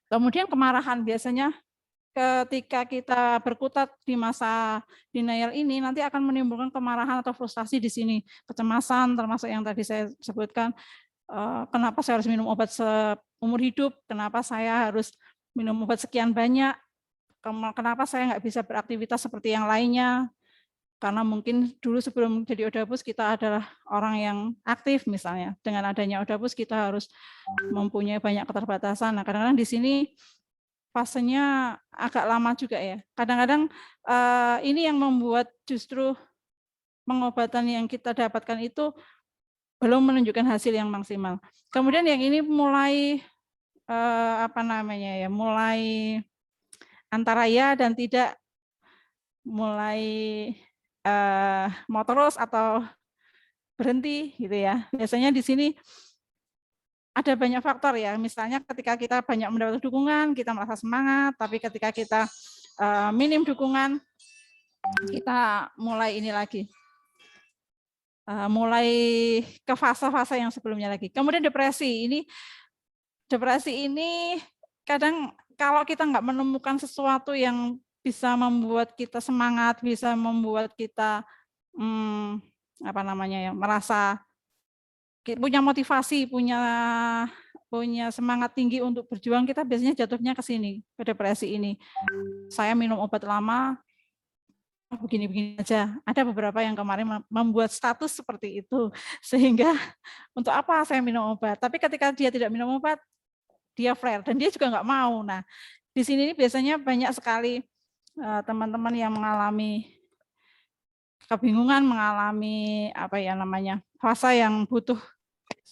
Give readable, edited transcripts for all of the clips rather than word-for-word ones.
Kemudian kemarahan, biasanya ketika kita berkutat di masa denial ini nanti akan menimbulkan kemarahan atau frustasi di sini, kecemasan termasuk yang tadi saya sebutkan, kenapa saya harus minum obat seumur hidup, kenapa saya harus minum obat sekian banyak, kenapa saya nggak bisa beraktivitas seperti yang lainnya, karena mungkin dulu sebelum jadi Odapus kita adalah orang yang aktif misalnya, dengan adanya Odapus kita harus mempunyai banyak keterbatasan. Nah, kadang-kadang di sini fasenya agak lama juga ya. Kadang-kadang ini yang membuat justru pengobatan yang kita dapatkan itu belum menunjukkan hasil yang maksimal. Kemudian yang ini mulai apa namanya ya, mulai antara ya dan tidak, mulai mau terus atau berhenti gitu ya. Biasanya di sini ada banyak faktor ya. Misalnya ketika kita banyak mendapat dukungan, kita merasa semangat, tapi ketika kita minim dukungan, kita mulai ini lagi, mulai ke fase-fase yang sebelumnya lagi. Kemudian depresi ini kadang kalau kita nggak menemukan sesuatu yang bisa membuat kita semangat, bisa membuat kita apa namanya ya, merasa punya motivasi, punya semangat tinggi untuk berjuang, kita biasanya jatuhnya ke sini, ke depresi ini. Saya minum obat lama, begini-begini aja. Ada beberapa yang kemarin membuat status seperti itu, sehingga untuk apa saya minum obat. Tapi ketika dia tidak minum obat, dia flare, dan dia juga nggak mau. Nah, di sini biasanya banyak sekali teman-teman yang mengalami kebingungan, mengalami apa ya namanya, fase yang butuh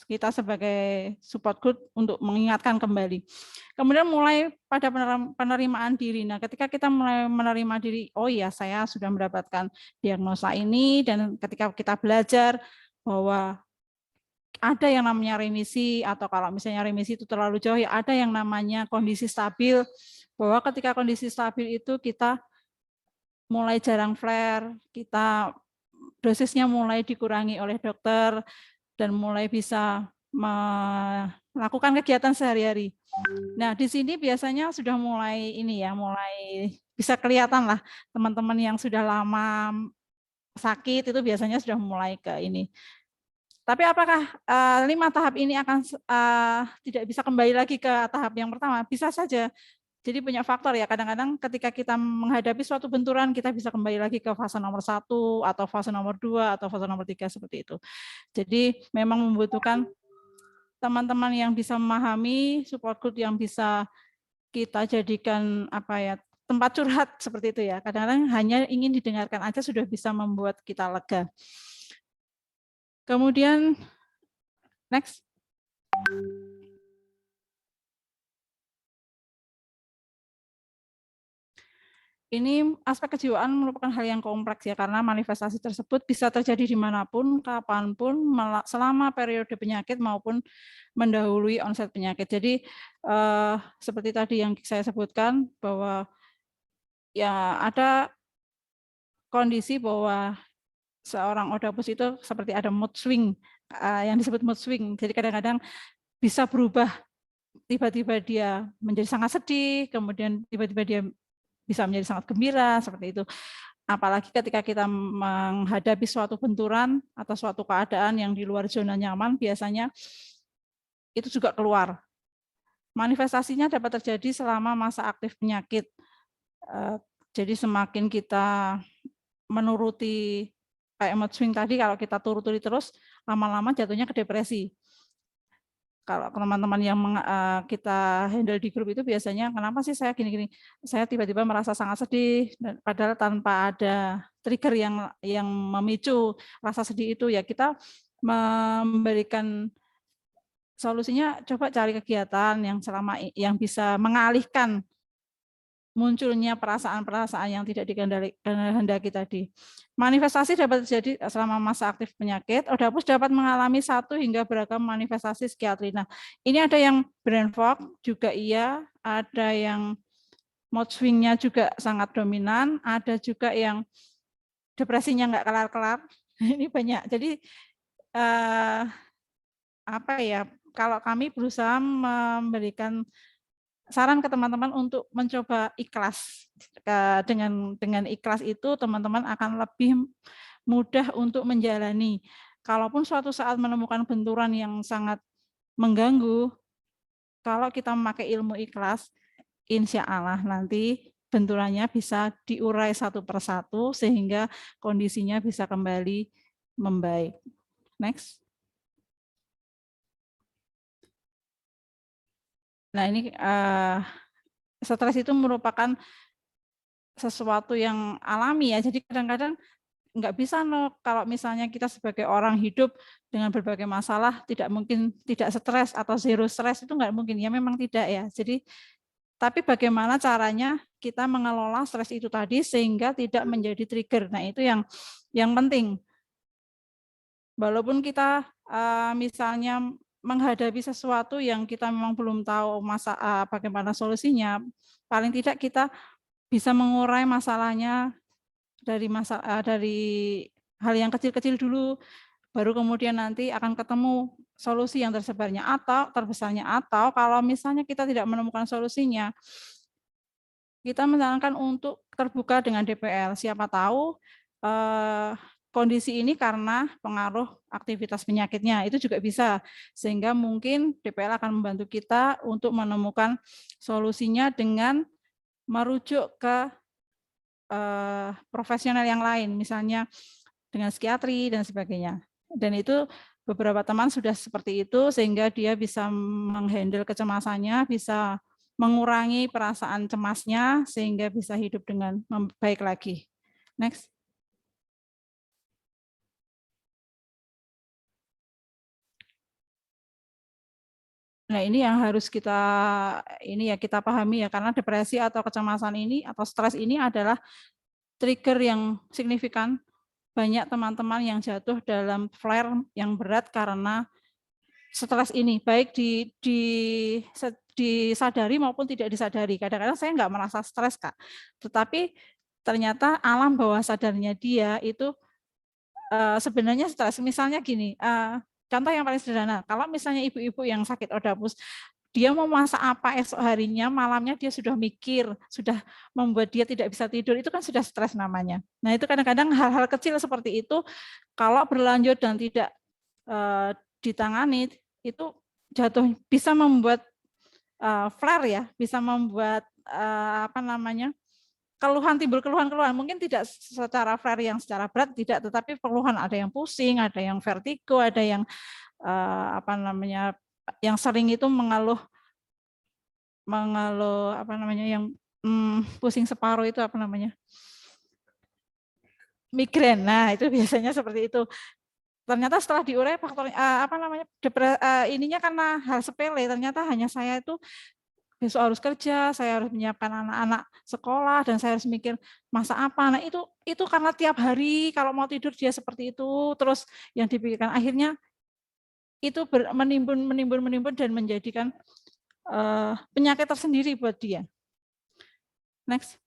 kita sebagai support group untuk mengingatkan kembali. Kemudian mulai pada penerimaan diri. Nah, ketika kita mulai menerima diri, oh iya saya sudah mendapatkan diagnosa ini, dan ketika kita belajar bahwa ada yang namanya remisi, atau kalau misalnya remisi itu terlalu jauh, ya ada yang namanya kondisi stabil, bahwa ketika kondisi stabil itu kita mulai jarang flare, kita dosisnya mulai dikurangi oleh dokter, dan mulai bisa melakukan kegiatan sehari-hari. Nah, di sini biasanya sudah mulai ini ya, mulai bisa kelihatan lah teman-teman yang sudah lama sakit itu biasanya sudah mulai ke ini. Tapi apakah 5 tahap ini akan tidak bisa kembali lagi ke tahap yang pertama? Bisa saja. Jadi banyak faktor ya, kadang-kadang ketika kita menghadapi suatu benturan, kita bisa kembali lagi ke fase nomor 1, atau fase nomor 2, atau fase nomor 3, seperti itu. Jadi memang membutuhkan teman-teman yang bisa memahami, support group yang bisa kita jadikan apa ya, tempat curhat seperti itu ya. Kadang-kadang hanya ingin didengarkan aja sudah bisa membuat kita lega. Kemudian next. Ini aspek kejiwaan merupakan hal yang kompleks ya, karena manifestasi tersebut bisa terjadi dimanapun, kapanpun, selama periode penyakit maupun mendahului onset penyakit. Jadi seperti tadi yang saya sebutkan bahwa ya ada kondisi bahwa seorang Odapus itu seperti ada mood swing, yang disebut mood swing. Jadi kadang-kadang bisa berubah, tiba-tiba dia menjadi sangat sedih, kemudian tiba-tiba dia bisa menjadi sangat gembira, seperti itu. Apalagi ketika kita menghadapi suatu benturan atau suatu keadaan yang di luar zona nyaman, biasanya itu juga keluar. Manifestasinya dapat terjadi selama masa aktif penyakit. Jadi semakin kita menuruti kayak mood swing tadi, kalau kita turuti terus, lama-lama jatuhnya ke depresi. Kalau teman-teman yang kita handle di grup itu biasanya, kenapa sih saya gini-gini, saya tiba-tiba merasa sangat sedih, padahal tanpa ada trigger yang memicu rasa sedih itu, ya kita memberikan solusinya, coba cari kegiatan yang bisa mengalihkan munculnya perasaan-perasaan yang tidak dikehendaki tadi. Manifestasi dapat terjadi selama masa aktif penyakit. Odapus dapat mengalami 1 hingga beragam manifestasi psikiatri. Nah, ini ada yang brain fog juga iya, ada yang mood swing-nya juga sangat dominan, ada juga yang depresinya nggak kelar-kelar. Ini banyak. Jadi apa ya? Kalau kami berusaha memberikan saran ke teman-teman untuk mencoba ikhlas. Dengan ikhlas itu teman-teman akan lebih mudah untuk menjalani. Kalaupun suatu saat menemukan benturan yang sangat mengganggu, kalau kita memakai ilmu ikhlas, insya Allah nanti benturannya bisa diurai satu persatu sehingga kondisinya bisa kembali membaik. Next. Nah ini stres itu merupakan sesuatu yang alami ya. Jadi kadang-kadang nggak bisa kalau misalnya kita sebagai orang hidup dengan berbagai masalah tidak mungkin tidak stres atau zero stres itu nggak mungkin ya, memang tidak ya. Jadi tapi bagaimana caranya kita mengelola stres itu tadi sehingga tidak menjadi trigger. Nah itu yang penting. Walaupun kita misalnya menghadapi sesuatu yang kita memang belum tahu bagaimana solusinya, paling tidak kita bisa mengurai masalahnya dari hal yang kecil-kecil dulu, baru kemudian nanti akan ketemu solusi yang terbesarnya, atau kalau misalnya kita tidak menemukan solusinya, kita menyarankan untuk terbuka dengan DPL. Siapa tahu kondisi ini karena pengaruh aktivitas penyakitnya, itu juga bisa. Sehingga mungkin DPL akan membantu kita untuk menemukan solusinya dengan merujuk ke profesional yang lain, misalnya dengan psikiatri dan sebagainya. Dan itu beberapa teman sudah seperti itu sehingga dia bisa menghandle kecemasannya, bisa mengurangi perasaan cemasnya sehingga bisa hidup dengan baik lagi. Next. Nah, ini yang harus kita pahami ya, karena depresi atau kecemasan ini atau stres ini adalah trigger yang signifikan. Banyak teman-teman yang jatuh dalam flare yang berat karena stres ini, baik disadari maupun tidak disadari. Kadang-kadang saya nggak merasa stres, Kak. Tetapi ternyata alam bawah sadarnya dia itu sebenarnya stres. Misalnya gini, contoh yang paling sederhana, kalau misalnya ibu-ibu yang sakit odapus, dia mau masak apa esok harinya, malamnya dia sudah mikir, sudah membuat dia tidak bisa tidur, itu kan sudah stres namanya. Nah itu kadang-kadang hal-hal kecil seperti itu, kalau berlanjut dan tidak ditangani, itu jatuh bisa membuat flare ya, bisa membuat timbul keluhan-keluhan, mungkin tidak secara flare yang secara berat, tidak, tetapi keluhan ada yang pusing, ada yang vertigo, ada yang yang sering itu mengeluh yang pusing separuh itu migrain. Nah itu biasanya seperti itu. Ternyata setelah diurai faktor ininya karena hal sepele, ternyata hanya saya itu besok harus kerja, saya harus menyiapkan anak-anak sekolah, dan saya harus mikir masa apa. Nah itu karena tiap hari kalau mau tidur dia seperti itu, terus yang dipikirkan akhirnya itu menimbun dan menjadikan penyakit tersendiri buat dia. Next.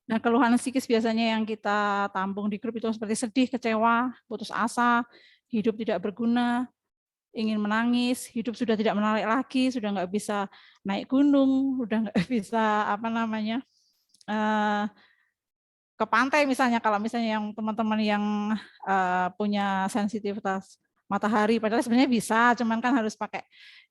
Nah, keluhan psikis biasanya yang kita tampung di grup itu seperti sedih, kecewa, putus asa, hidup tidak berguna, ingin menangis, hidup sudah tidak menarik lagi, sudah nggak bisa naik gunung, sudah nggak bisa ke pantai misalnya, kalau misalnya yang teman-teman yang punya sensitivitas matahari, padahal sebenarnya bisa, cuman kan harus pakai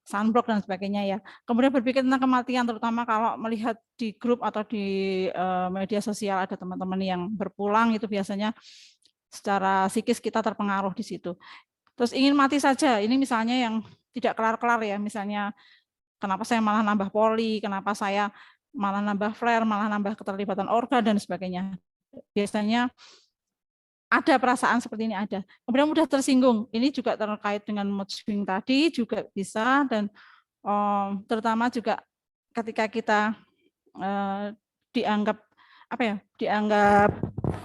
sunblock dan sebagainya ya. Kemudian berpikir tentang kematian, terutama kalau melihat di grup atau di media sosial ada teman-teman yang berpulang, itu biasanya secara psikis kita terpengaruh di situ. Terus ingin mati saja, ini misalnya yang tidak kelar-kelar ya, misalnya kenapa saya malah nambah poli, kenapa saya malah nambah flare, malah nambah keterlibatan organ dan sebagainya. Biasanya ada perasaan seperti ini ada. Kemudian mudah tersinggung, ini juga terkait dengan mood swing tadi juga bisa, dan terutama juga ketika kita dianggap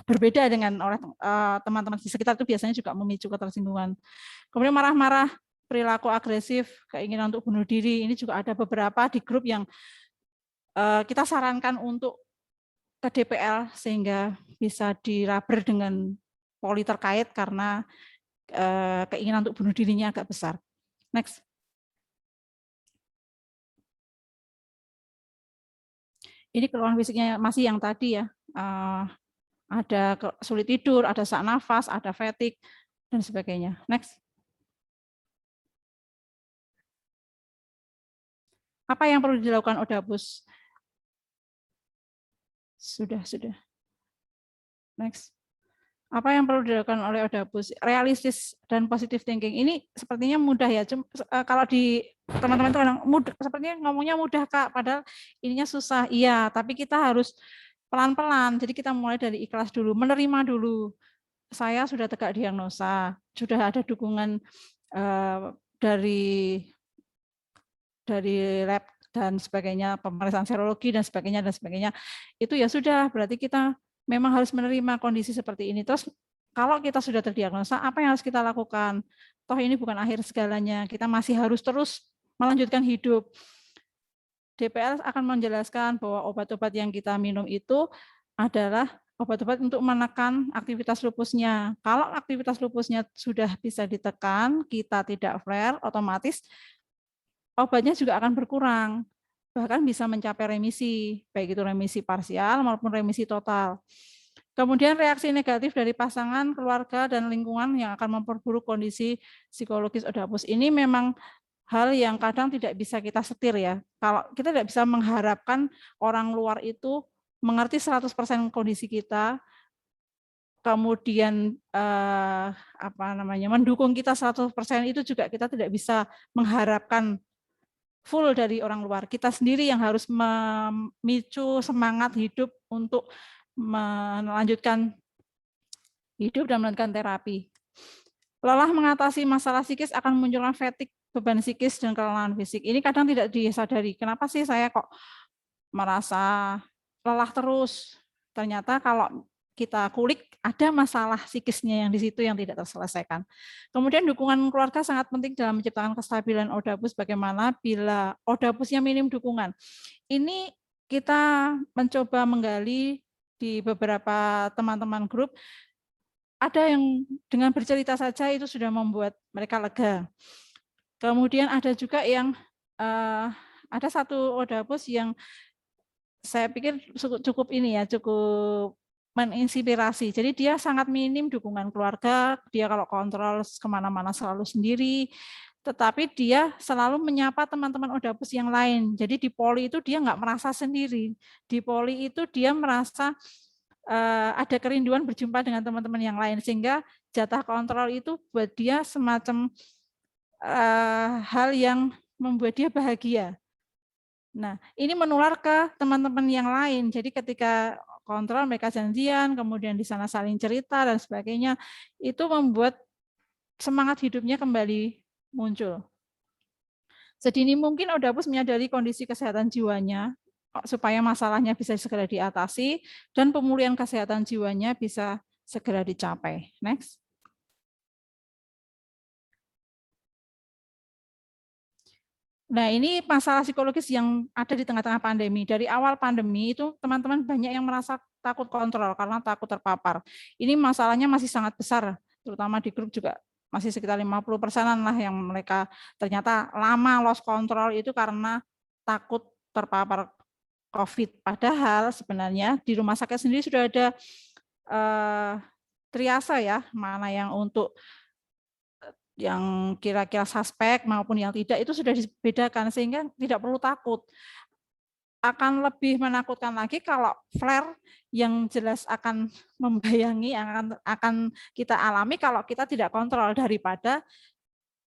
berbeda dengan oleh teman-teman di sekitar, itu biasanya juga memicu ketersinggungan. Kemudian marah-marah, perilaku agresif, keinginan untuk bunuh diri, ini juga ada beberapa di grup yang kita sarankan untuk ke DPL sehingga bisa dirubber dengan poli terkait karena keinginan untuk bunuh dirinya agak besar. Next. Ini keluhan fisiknya masih yang tadi ya. Ada sulit tidur, ada sesak nafas, ada fatigue, dan sebagainya. Next. Apa yang perlu dilakukan Odapus? Sudah. Next. Apa yang perlu dilakukan oleh Odapus? Realistis dan positive thinking. Ini sepertinya mudah ya. Kalau di teman-teman itu mudah, sepertinya ngomongnya mudah Kak, padahal ininya susah. Iya, tapi kita harus pelan-pelan. Jadi kita mulai dari ikhlas dulu, menerima dulu. Saya sudah tegak diagnosa, sudah ada dukungan dari lab dan sebagainya, pemeriksaan serologi dan sebagainya, itu ya sudah, berarti kita memang harus menerima kondisi seperti ini. Terus kalau kita sudah terdiagnosa, apa yang harus kita lakukan? Toh ini bukan akhir segalanya, kita masih harus terus melanjutkan hidup. DPL akan menjelaskan bahwa obat-obat yang kita minum itu adalah obat-obat untuk menekan aktivitas lupusnya. Kalau aktivitas lupusnya sudah bisa ditekan, kita tidak flare, otomatis obatnya juga akan berkurang, bahkan bisa mencapai remisi, baik itu remisi parsial maupun remisi total. Kemudian reaksi negatif dari pasangan, keluarga, dan lingkungan yang akan memperburuk kondisi psikologis Odapus. Ini memang hal yang kadang tidak bisa kita setir ya. Kalau kita tidak bisa mengharapkan orang luar itu mengerti 100% kondisi kita, kemudian mendukung kita 100%, itu juga kita tidak bisa mengharapkan full dari orang luar. Kita sendiri yang harus memicu semangat hidup untuk melanjutkan hidup dan melanjutkan terapi. Lelah mengatasi masalah psikis akan munculkan fatigue, beban psikis, dan kelelahan fisik. Ini kadang tidak disadari. Kenapa sih saya kok merasa lelah terus? Ternyata kalau kita kulik, ada masalah psikisnya yang di situ yang tidak terselesaikan. Kemudian dukungan keluarga sangat penting dalam menciptakan kestabilan Odapus. Bagaimana bila Odapusnya minim dukungan? Ini kita mencoba menggali di beberapa teman-teman grup. Ada yang dengan bercerita saja itu sudah membuat mereka lega. Kemudian ada juga yang ada satu Odapus yang saya pikir cukup ini ya, cukup menginspirasi. Jadi dia sangat minim dukungan keluarga, dia kalau kontrol kemana-mana selalu sendiri, tetapi dia selalu menyapa teman-teman Odapus yang lain. Jadi di poli itu dia nggak merasa sendiri. Di poli itu dia merasa ada kerinduan berjumpa dengan teman-teman yang lain, sehingga jatah kontrol itu buat dia semacam hal yang membuat dia bahagia. Nah, ini menular ke teman-teman yang lain. Jadi ketika kontrol mereka janjian, kemudian di sana saling cerita dan sebagainya, itu membuat semangat hidupnya kembali muncul. Sedini mungkin Odapus menyadari kondisi kesehatan jiwanya supaya masalahnya bisa segera diatasi dan pemulihan kesehatan jiwanya bisa segera dicapai. Next. Nah, ini masalah psikologis yang ada di tengah-tengah pandemi. Dari awal pandemi itu teman-teman banyak yang merasa takut kontrol karena takut terpapar. Ini masalahnya masih sangat besar, terutama di grup juga masih sekitar 50%-an lah yang mereka ternyata lama lost control itu karena takut terpapar COVID. Padahal sebenarnya di rumah sakit sendiri sudah ada triase ya, mana yang untuk yang kira-kira suspek maupun yang tidak, itu sudah dibedakan sehingga tidak perlu takut. Akan lebih menakutkan lagi kalau flare yang jelas akan membayangi, akan kita alami kalau kita tidak kontrol, daripada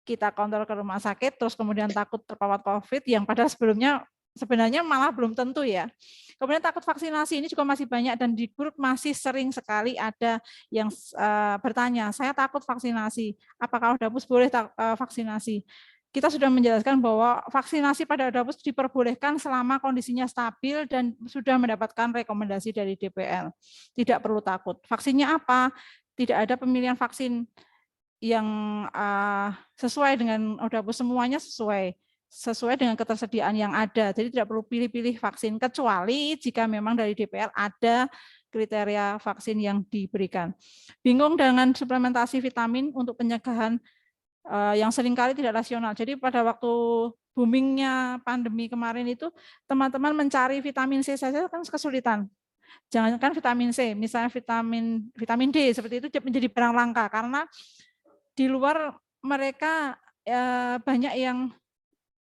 kita kontrol ke rumah sakit terus kemudian takut terpapar COVID yang padahal sebenarnya malah belum tentu ya. Kemudian takut vaksinasi ini juga masih banyak, dan di grup masih sering sekali ada yang bertanya, saya takut vaksinasi, apakah Odapus boleh vaksinasi? Kita sudah menjelaskan bahwa vaksinasi pada Odapus diperbolehkan selama kondisinya stabil dan sudah mendapatkan rekomendasi dari DPL. Tidak perlu takut. Vaksinnya apa? Tidak ada pemilihan vaksin yang sesuai dengan Odapus, semuanya sesuai dengan ketersediaan yang ada. Jadi tidak perlu pilih-pilih vaksin, kecuali jika memang dari DPR ada kriteria vaksin yang diberikan. Bingung dengan suplementasi vitamin untuk pencegahan yang seringkali tidak rasional. Jadi pada waktu boomingnya pandemi kemarin itu teman-teman mencari vitamin C saja kan kesulitan. Jangankan vitamin C, misalnya vitamin D seperti itu menjadi barang langka karena di luar mereka banyak yang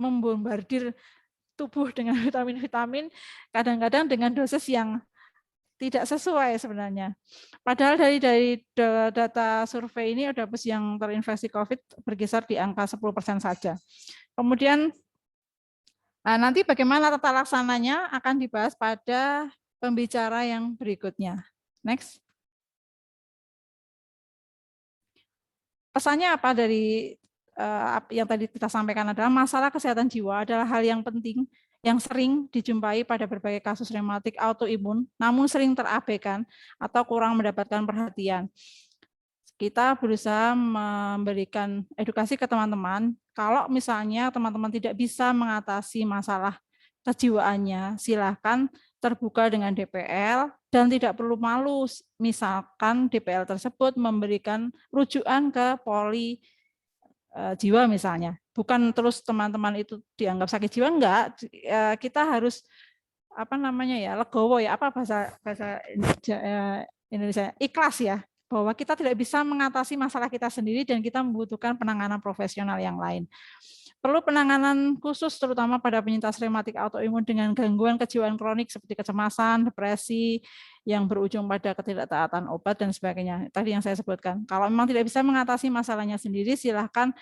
membombardir tubuh dengan vitamin-vitamin, kadang-kadang dengan dosis yang tidak sesuai sebenarnya. Padahal dari data survei ini Odapus yang terinfeksi COVID berkisar di angka 10% saja. Kemudian nanti bagaimana tata laksananya akan dibahas pada pembicara yang berikutnya. Next. Pesannya apa dari yang tadi kita sampaikan adalah masalah kesehatan jiwa adalah hal yang penting yang sering dijumpai pada berbagai kasus reumatik autoimun, namun sering terabaikan atau kurang mendapatkan perhatian. Kita berusaha memberikan edukasi ke teman-teman, kalau misalnya teman-teman tidak bisa mengatasi masalah kejiwaannya, silakan terbuka dengan DPL dan tidak perlu malu, misalkan DPL tersebut memberikan rujukan ke poli jiwa misalnya. Bukan terus teman-teman itu dianggap sakit jiwa, enggak. Kita harus legowo ya, apa bahasa Indonesia, ikhlas ya, bahwa kita tidak bisa mengatasi masalah kita sendiri dan kita membutuhkan penanganan profesional yang lain. Perlu penanganan khusus terutama pada penyintas reumatik autoimun dengan gangguan kejiwaan kronik seperti kecemasan, depresi yang berujung pada ketidaktaatan obat dan sebagainya. Tadi yang saya sebutkan. Kalau memang tidak bisa mengatasi masalahnya sendiri, silahkan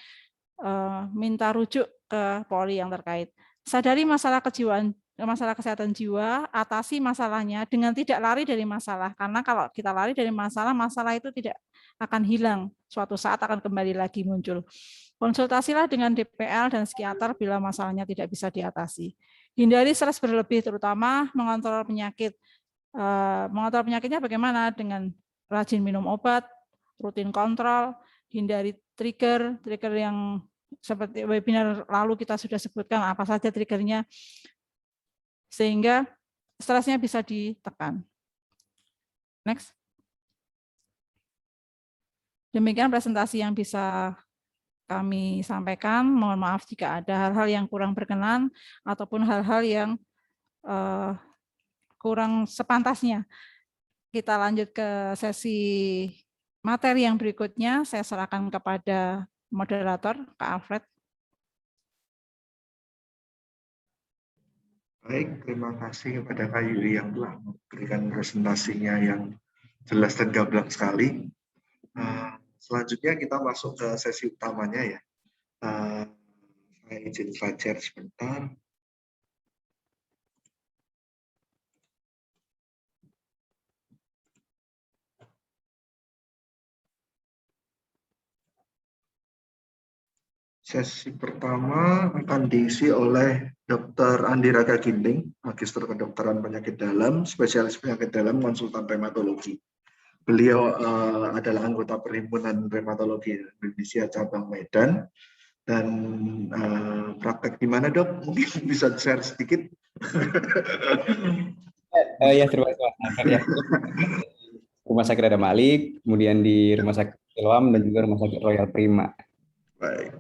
minta rujuk ke poli yang terkait. Sadari masalah kejiwaan, masalah kesehatan jiwa, atasi masalahnya dengan tidak lari dari masalah. Karena kalau kita lari dari masalah, masalah itu tidak akan hilang. Suatu saat akan kembali lagi muncul. Konsultasilah dengan DPL dan psikiater bila masalahnya tidak bisa diatasi. Hindari stres berlebih, terutama mengontrol penyakit. Mengontrol penyakitnya bagaimana? Dengan rajin minum obat, rutin kontrol, hindari trigger yang seperti webinar lalu kita sudah sebutkan apa saja triggernya, sehingga stresnya bisa ditekan. Next. Demikian presentasi yang bisa kami sampaikan. Mohon maaf jika ada hal-hal yang kurang berkenan ataupun hal-hal yang kurang sepantasnya. Kita lanjut ke sesi materi yang berikutnya. Saya serahkan kepada moderator, Kak Alfred. Baik, terima kasih kepada Kak Yuri yang telah memberikan presentasinya yang jelas dan gamblang sekali. Selanjutnya kita masuk ke sesi utamanya ya. Saya izin share sebentar. Sesi pertama akan diisi oleh Dr. Andi Raga Ginting, Magister Kedokteran Penyakit Dalam, Spesialis Penyakit Dalam, Konsultan Reumatologi. Beliau adalah anggota Perhimpunan Reumatologi Indonesia Cabang Medan. Dan praktek di mana, Dok? Mungkin bisa share sedikit. Ya, terima kasih Mas Alfred ya. Rumah Sakit Adam Malik, kemudian di Rumah Sakit Siloam dan juga Rumah Sakit Royal Prima. Baik.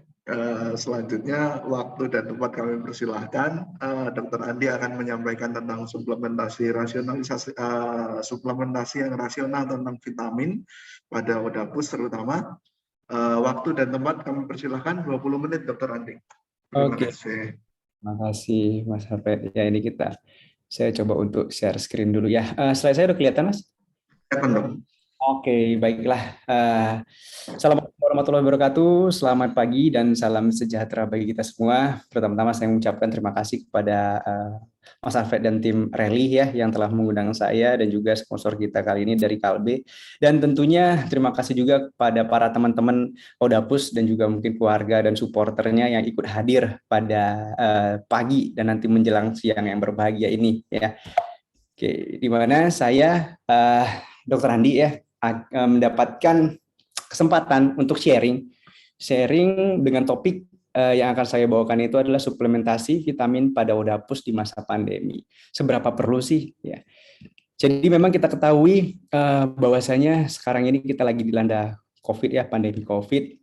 Selanjutnya waktu dan tempat kami persilahkan. Dr. Andi akan menyampaikan tentang suplementasi suplementasi yang rasional tentang vitamin pada Odapus terutama. Waktu dan tempat kami persilahkan 20 menit Dr. Andi. Terima kasih. Terima kasih Mas Alfred. Ya ini saya coba untuk share screen dulu ya. Slide saya udah kelihatan Mas? Kelihatan dong. Oke, baiklah. Assalamualaikum warahmatullahi wabarakatuh. Selamat pagi dan salam sejahtera bagi kita semua. Pertama-tama saya mengucapkan terima kasih kepada Mas Alfred dan tim Rally ya yang telah mengundang saya dan juga sponsor kita kali ini dari Kalbe. Dan tentunya terima kasih juga kepada para teman-teman Odapus dan juga mungkin keluarga dan supporternya yang ikut hadir pada pagi dan nanti menjelang siang yang berbahagia ini ya. Oke, di mana saya Dr. Andi ya mendapatkan kesempatan untuk sharing dengan topik yang akan saya bawakan itu adalah suplementasi vitamin pada Odapus di masa pandemi. Seberapa perlu sih ya? Jadi memang kita ketahui bahwasanya sekarang ini kita lagi dilanda COVID ya, pandemi COVID.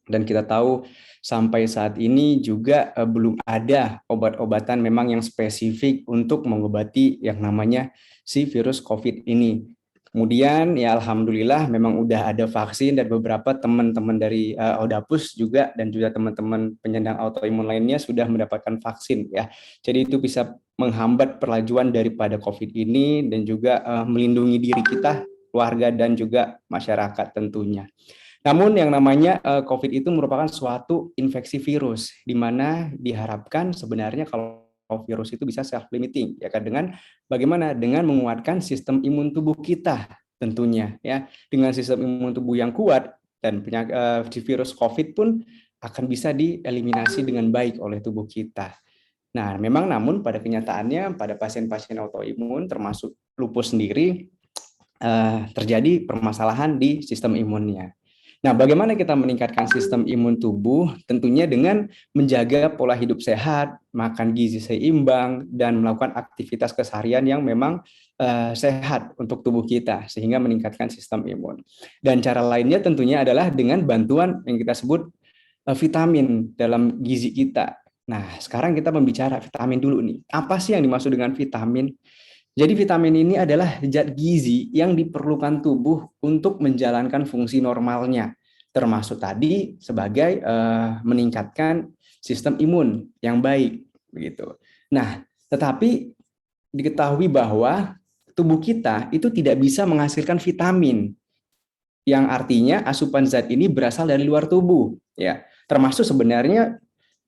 Dan kita tahu sampai saat ini juga belum ada obat-obatan memang yang spesifik untuk mengobati yang namanya si virus COVID ini. Kemudian ya alhamdulillah memang udah ada vaksin dan beberapa teman-teman dari Odapus juga dan juga teman-teman penyandang autoimun lainnya sudah mendapatkan vaksin ya. Jadi itu bisa menghambat perlajuan daripada COVID ini dan juga melindungi diri kita, keluarga dan juga masyarakat tentunya. Namun yang namanya COVID itu merupakan suatu infeksi virus, di mana diharapkan sebenarnya kalau virus itu bisa self-limiting, ya kan, dengan bagaimana? Dengan menguatkan sistem imun tubuh kita tentunya, ya. Dengan sistem imun tubuh yang kuat dan virus COVID pun akan bisa dieliminasi dengan baik oleh tubuh kita. Nah, memang namun pada kenyataannya pada pasien-pasien autoimun termasuk lupus sendiri terjadi permasalahan di sistem imunnya. Nah, bagaimana kita meningkatkan sistem imun tubuh? Tentunya dengan menjaga pola hidup sehat, makan gizi seimbang, dan melakukan aktivitas keseharian yang memang sehat untuk tubuh kita, sehingga meningkatkan sistem imun. Dan cara lainnya tentunya adalah dengan bantuan yang kita sebut vitamin dalam gizi kita. Nah, sekarang kita membicara vitamin dulu nih. Apa sih yang dimaksud dengan vitamin? Jadi vitamin ini adalah zat gizi yang diperlukan tubuh untuk menjalankan fungsi normalnya, termasuk tadi sebagai meningkatkan sistem imun yang baik, begitu. Nah, tetapi diketahui bahwa tubuh kita itu tidak bisa menghasilkan vitamin, yang artinya asupan zat ini berasal dari luar tubuh, ya. Termasuk sebenarnya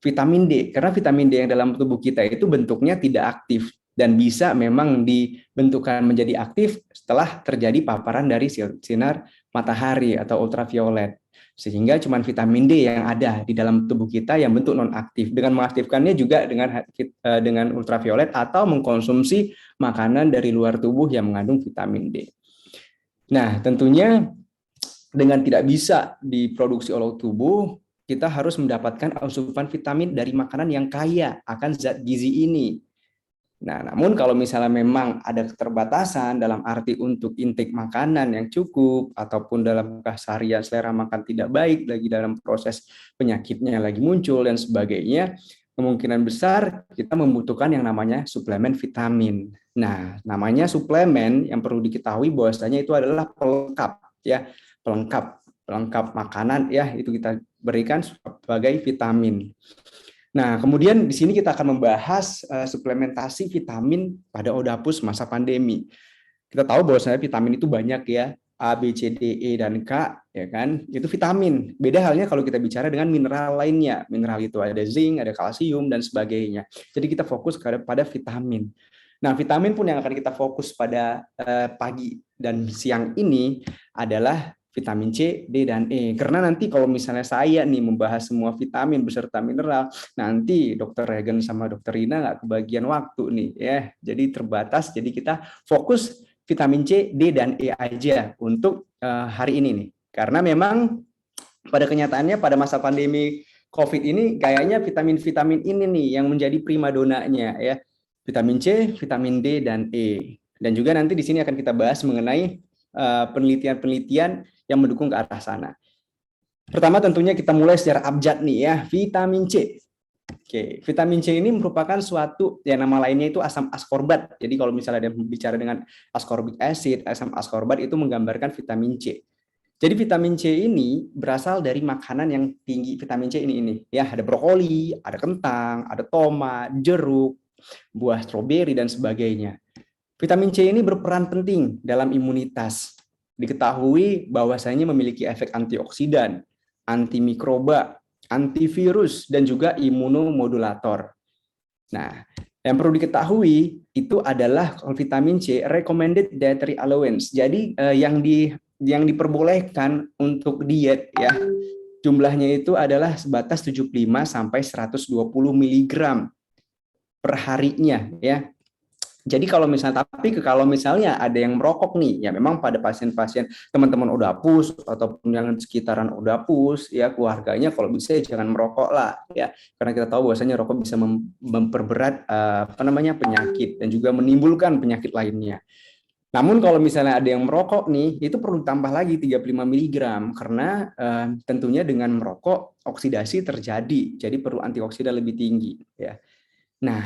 vitamin D, karena vitamin D yang dalam tubuh kita itu bentuknya tidak aktif dan bisa memang dibentukkan menjadi aktif setelah terjadi paparan dari sinar matahari atau ultraviolet. Sehingga cuma vitamin D yang ada di dalam tubuh kita yang bentuk non-aktif. Dengan mengaktifkannya juga dengan ultraviolet atau mengkonsumsi makanan dari luar tubuh yang mengandung vitamin D. Nah, tentunya dengan tidak bisa diproduksi oleh tubuh, kita harus mendapatkan asupan vitamin dari makanan yang kaya akan zat gizi ini. Nah, namun kalau misalnya memang ada keterbatasan dalam arti untuk intake makanan yang cukup ataupun dalam keseharian selera makan tidak baik lagi dalam proses penyakitnya lagi muncul dan sebagainya, kemungkinan besar kita membutuhkan yang namanya suplemen vitamin. Nah, namanya suplemen yang perlu diketahui bahwasanya itu adalah pelengkap ya, pelengkap makanan ya, itu kita berikan sebagai vitamin. Nah, kemudian di sini kita akan membahas suplementasi vitamin pada Odapus masa pandemi. Kita tahu bahwa vitamin itu banyak ya, A, B, C, D, E, dan K, ya kan? Itu vitamin. Beda halnya kalau kita bicara dengan mineral lainnya. Mineral itu ada zinc, ada kalsium, dan sebagainya. Jadi kita fokus pada vitamin. Nah, vitamin pun yang akan kita fokus pada pagi dan siang ini adalah vitamin C, D, dan E. Karena nanti kalau misalnya saya nih membahas semua vitamin beserta mineral, nanti Dr. Regen sama Dr. Rina nggak kebagian waktu nih ya. Jadi terbatas, jadi kita fokus vitamin C, D, dan E aja untuk hari ini nih. Karena memang pada kenyataannya pada masa pandemi COVID ini kayaknya vitamin-vitamin ini nih yang menjadi primadonanya ya. Vitamin C, vitamin D, dan E. Dan juga nanti di sini akan kita bahas mengenai penelitian-penelitian yang mendukung ke arah sana. Pertama tentunya kita mulai secara abjad nih ya, vitamin C. Oke, vitamin C ini merupakan suatu, ya nama lainnya itu asam askorbat. Jadi kalau misalnya ada bicara dengan ascorbic acid, asam askorbat itu menggambarkan vitamin C. Jadi vitamin C ini berasal dari makanan yang tinggi vitamin C ini. Ya, ada brokoli, ada kentang, ada tomat, jeruk, buah stroberi, dan sebagainya. Vitamin C ini berperan penting dalam imunitas. Diketahui bahwasanya memiliki efek antioksidan, antimikroba, antivirus, dan juga imunomodulator. Nah, yang perlu diketahui itu adalah vitamin C recommended dietary allowance. Jadi yang diperbolehkan untuk diet ya, jumlahnya itu adalah sebatas 75 sampai 120 mg per harinya ya. Jadi kalau misalnya ada yang merokok nih, ya memang pada pasien-pasien teman-teman Odapus ataupun yang sekitaran Odapus ya keluarganya kalau bisa jangan merokok lah ya, karena kita tahu bahwasanya rokok bisa memperberat penyakit dan juga menimbulkan penyakit lainnya. Namun kalau misalnya ada yang merokok nih, itu perlu tambah lagi 35 mg karena tentunya dengan merokok oksidasi terjadi, jadi perlu antioksidan lebih tinggi ya. Nah,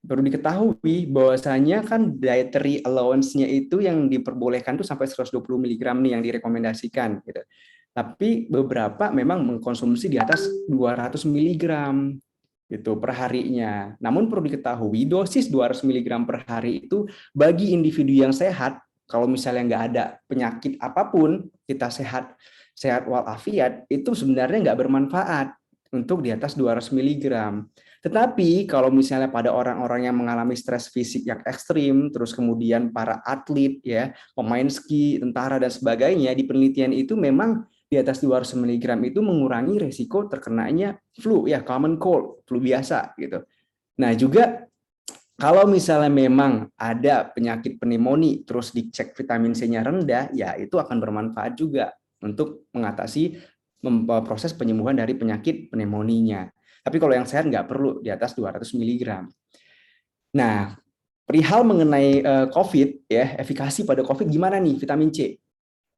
perlu diketahui bahwasanya kan dietary allowance-nya itu yang diperbolehkan tuh sampai 120 mg nih yang direkomendasikan gitu. Tapi beberapa memang mengkonsumsi di atas 200 mg gitu per harinya. Namun perlu diketahui dosis 200 mg per hari itu bagi individu yang sehat, kalau misalnya nggak ada penyakit apapun, kita sehat walafiat, itu sebenarnya nggak bermanfaat untuk di atas 200 mg. Tetapi kalau misalnya pada orang-orang yang mengalami stres fisik yang ekstrim, terus kemudian para atlet, ya, pemain ski, tentara dan sebagainya, di penelitian itu memang di atas 200 mg itu mengurangi resiko terkenanya flu, ya, common cold, flu biasa gitu. Nah, juga kalau misalnya memang ada penyakit pneumonia terus dicek vitamin C-nya rendah, ya itu akan bermanfaat juga untuk mengatasi proses penyembuhan dari penyakit pneumonia. Tapi kalau yang sehat nggak perlu di atas 200 mg. Nah, perihal mengenai COVID, ya, efikasi pada COVID gimana nih vitamin C?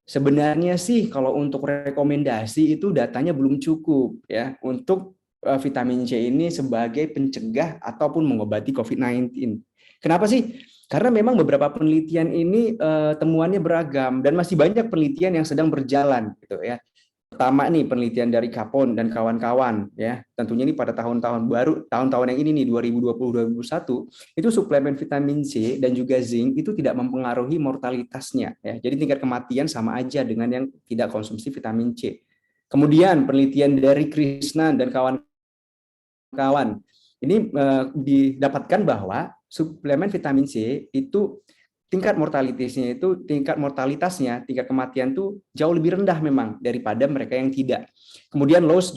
Sebenarnya sih kalau untuk rekomendasi itu datanya belum cukup ya untuk vitamin C ini sebagai pencegah ataupun mengobati COVID-19. Kenapa sih? Karena memang beberapa penelitian ini temuannya beragam dan masih banyak penelitian yang sedang berjalan gitu ya. Pertama nih penelitian dari Capon dan kawan-kawan ya. Tentunya ini pada tahun-tahun baru, tahun-tahun yang ini nih 2020-2021 itu suplemen vitamin C dan juga zinc itu tidak mempengaruhi mortalitasnya ya. Jadi tingkat kematian sama aja dengan yang tidak konsumsi vitamin C. Kemudian penelitian dari Krishnan dan kawan-kawan ini didapatkan bahwa suplemen vitamin C itu tingkat mortalitasnya, tingkat kematian tuh jauh lebih rendah memang daripada mereka yang tidak. Kemudian Lowe's